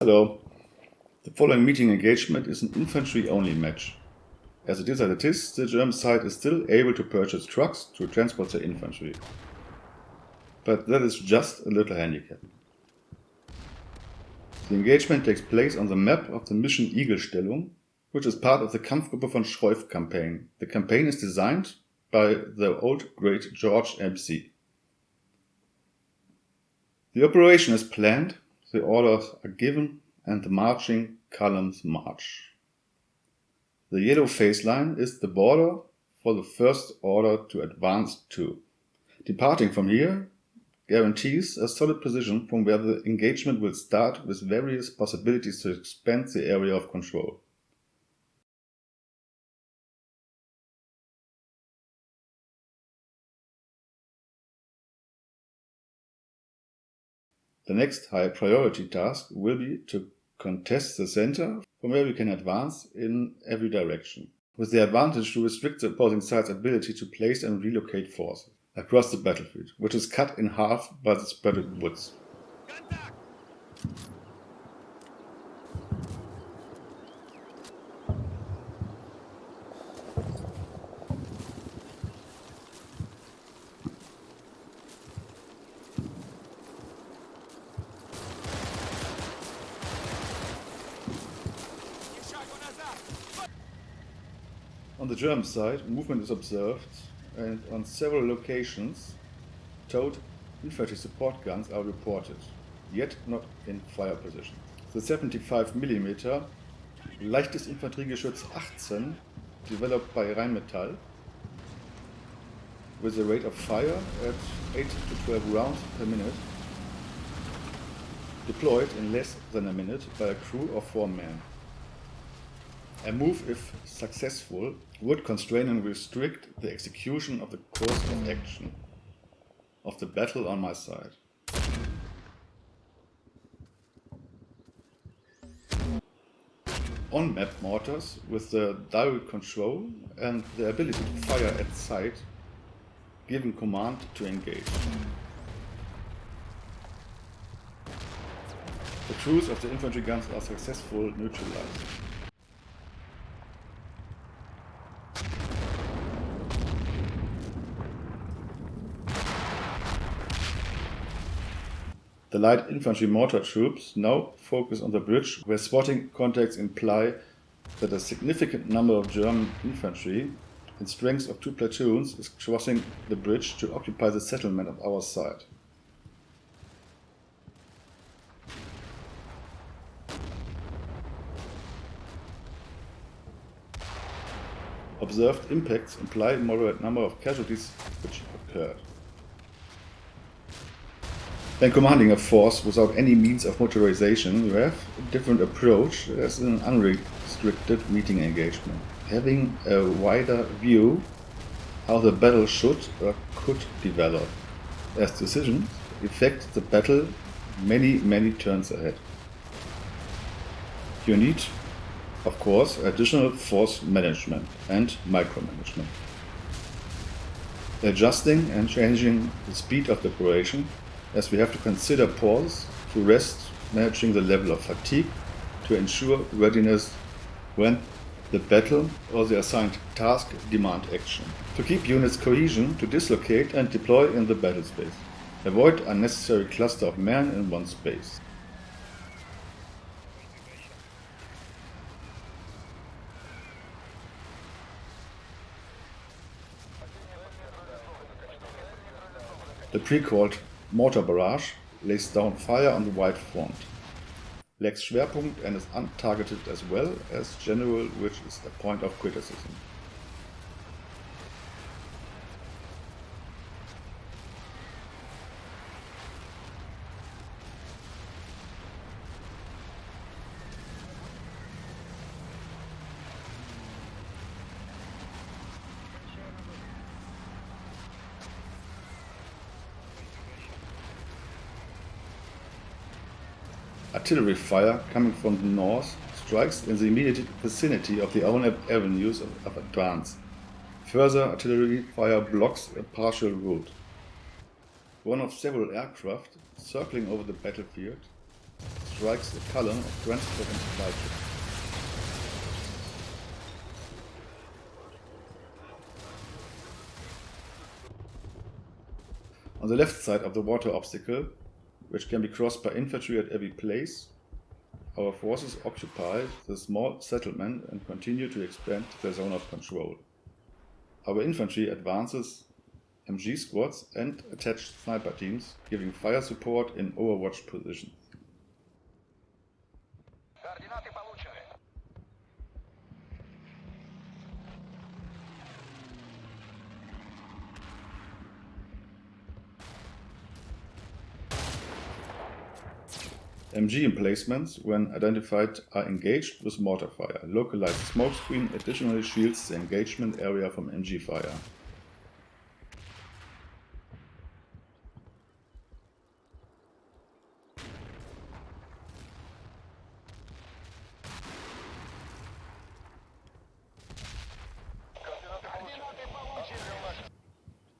Hello. The following meeting engagement is an infantry-only match. As it is, the German side is still able to purchase trucks to transport their infantry. But that is just a little handicap. The engagement takes place on the map of the mission Igelstellung, which is part of the Kampfgruppe von Schreuf campaign. The campaign is designed by the old great George MC. The operation is planned, the orders are given, and the marching columns march. The yellow phase line is the border for the first order to advance to. Departing from here guarantees a solid position from where the engagement will start, with various possibilities to expand the area of control. The next high priority task will be to contest the center from where we can advance in every direction, with the advantage to restrict the opposing side's ability to place and relocate forces across the battlefield, which is cut in half by the spreaded woods. On the German side, movement is observed, and on several locations, towed infantry support guns are reported, yet not in fire position. The 75 mm leichtes Infanteriegeschütz 18, developed by Rheinmetall, with a rate of fire at 8 to 12 rounds per minute, deployed in less than a minute by a crew of 4 men. A move, if successful, would constrain and restrict the execution of the course of action of the battle on my side. On-map mortars with the direct control and the ability to fire at sight, given command to engage. The crews of the infantry guns are successfully neutralized. The light infantry mortar troops now focus on the bridge, where spotting contacts imply that a significant number of German infantry, in strength of 2 platoons, is crossing the bridge to occupy the settlement of our side. Observed impacts imply a moderate number of casualties which occurred. When commanding a force without any means of motorization, you have a different approach as in an unrestricted meeting engagement. Having a wider view how the battle should or could develop, as decisions affect the battle many turns ahead. You need, of course, additional force management and micromanagement. Adjusting and changing the speed of the operation, as we have to consider pause to rest, managing the level of fatigue to ensure readiness when the battle or the assigned task demand action. To keep units cohesion, to dislocate and deploy in the battle space. Avoid unnecessary cluster of men in one space. The pre-called mortar barrage lays down fire on the wide front, lacks Schwerpunkt and is untargeted, as well as general, which is a point of criticism. Artillery fire coming from the north strikes in the immediate vicinity of the own avenues of advance. Further artillery fire blocks a partial route. One of several aircraft circling over the battlefield strikes a column of transport and supply ships. On the left side of the water obstacle, which can be crossed by infantry at every place, our forces occupy the small settlement and continue to expand their zone of control. Our infantry advances MG squads and attached sniper teams, giving fire support in overwatched positions. MG emplacements, when identified, are engaged with mortar fire. Localized smokescreen additionally shields the engagement area from MG fire.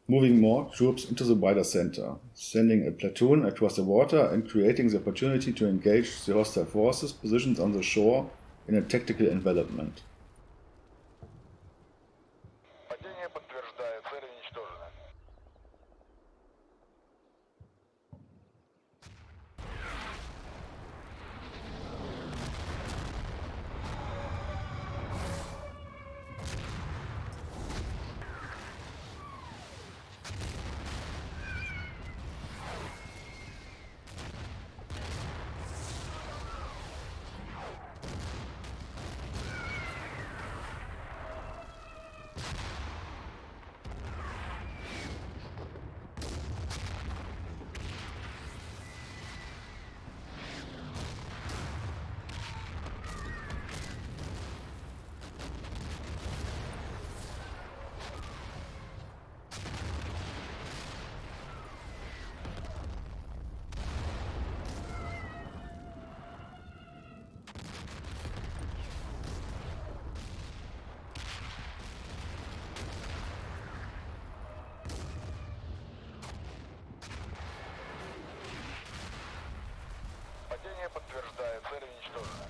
Moving more troops into the wider center, sending a platoon across the water and creating the opportunity to engage the hostile forces positioned on the shore in a tactical envelopment. Подтверждаю, цель уничтожена.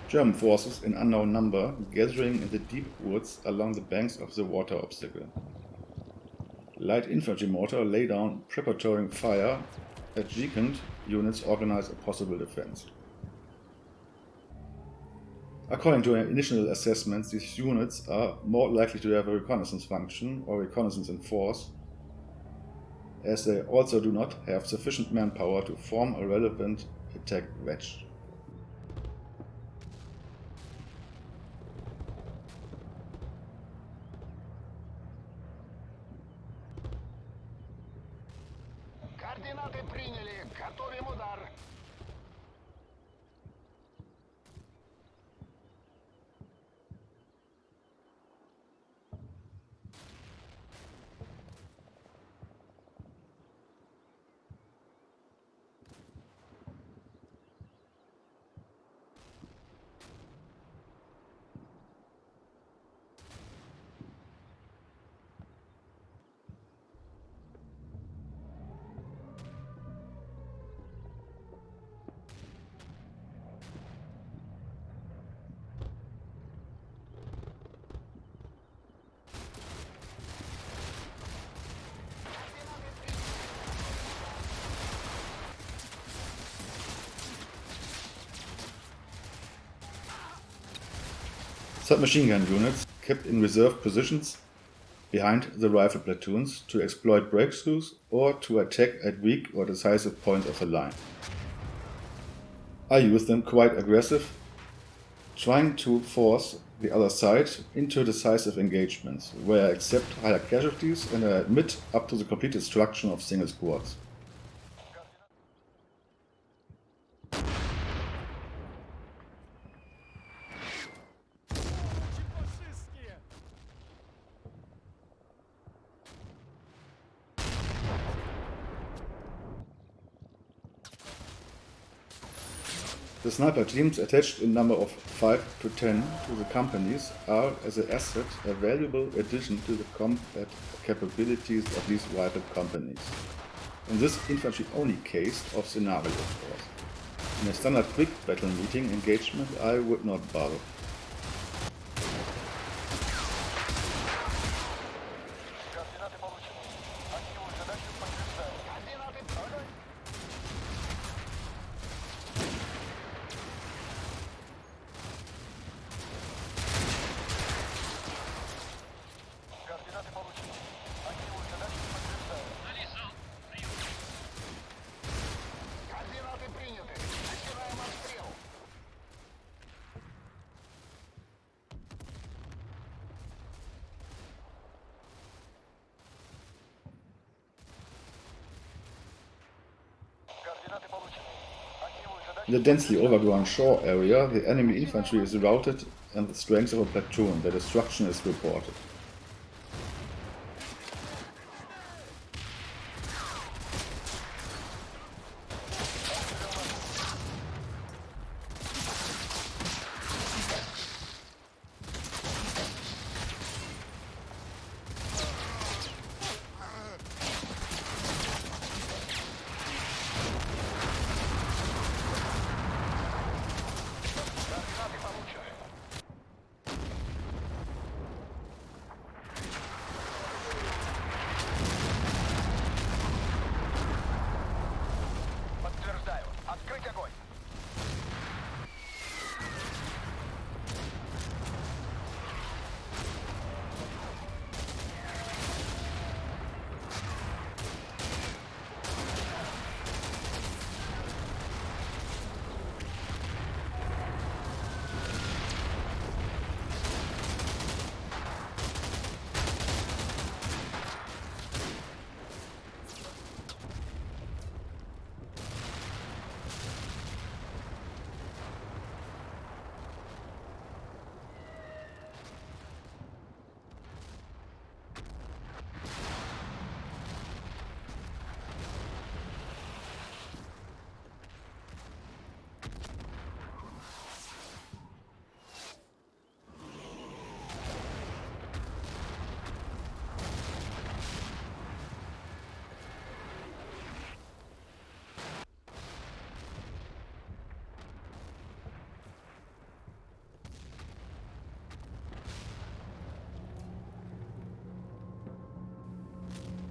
German forces in unknown number gathering in the deep woods along the banks of the water obstacle. Light infantry mortar lay down preparatory fire. Adjacent units organize a possible defense. According to initial assessments, these units are more likely to have a reconnaissance function or reconnaissance in force, as they also do not have sufficient manpower to form a relevant attack wedge. Координаты приняли. Готовим удар. Submachine gun units kept in reserve positions behind the rifle platoons to exploit breakthroughs or to attack at weak or decisive points of the line. I use them quite aggressive, trying to force the other side into decisive engagements, where I accept higher casualties and I admit up to the complete destruction of single squads. The sniper teams attached in number of 5 to 10 to the companies are, as an asset, a valuable addition to the combat capabilities of these rifle companies. In this infantry-only case of scenario, of course. In a standard quick battle meeting engagement, I would not bother. Координаты получены. Активую задачу, подтверждаю. Координаты проданы. Координаты получены. Активую задачу, подтверждаю. Координаты приняты. Начинаем обстрел. Координаты получены. Активую задачу. In the densely overgrown shore area, the enemy infantry is routed and the strength of a platoon, their destruction is reported. Координаты получены. Подтверждаю. Открыть огонь.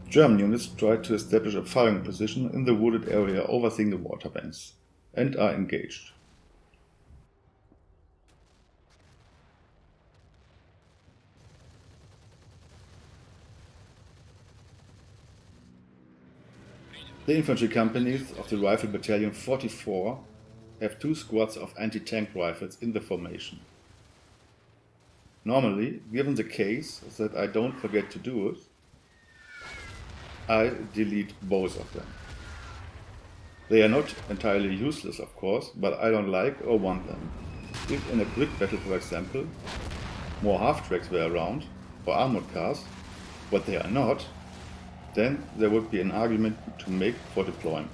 German units tried to establish a firing position in the wooded area overseeing the water banks, and are engaged. The infantry companies of the Rifle Battalion 44 have 2 squads of anti-tank rifles in the formation. Normally, given the case that I don't forget to do it, I delete both of them. They are not entirely useless, of course, but I don't like or want them. If in a quick battle, for example, more half-tracks were around, or armored cars, but they are not, then there would be an argument to make for deployment.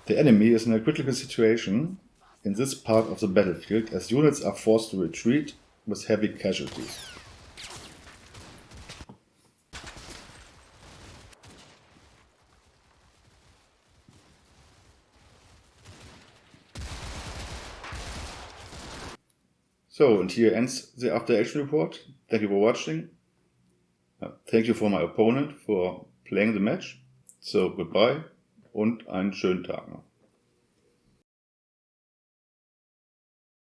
The enemy is in a critical situation in this part of the battlefield as units are forced to retreat with heavy casualties. So, and here ends the after action report. Thank you for watching. Thank you for my opponent for playing the match. So, goodbye und einen schönen Tag noch.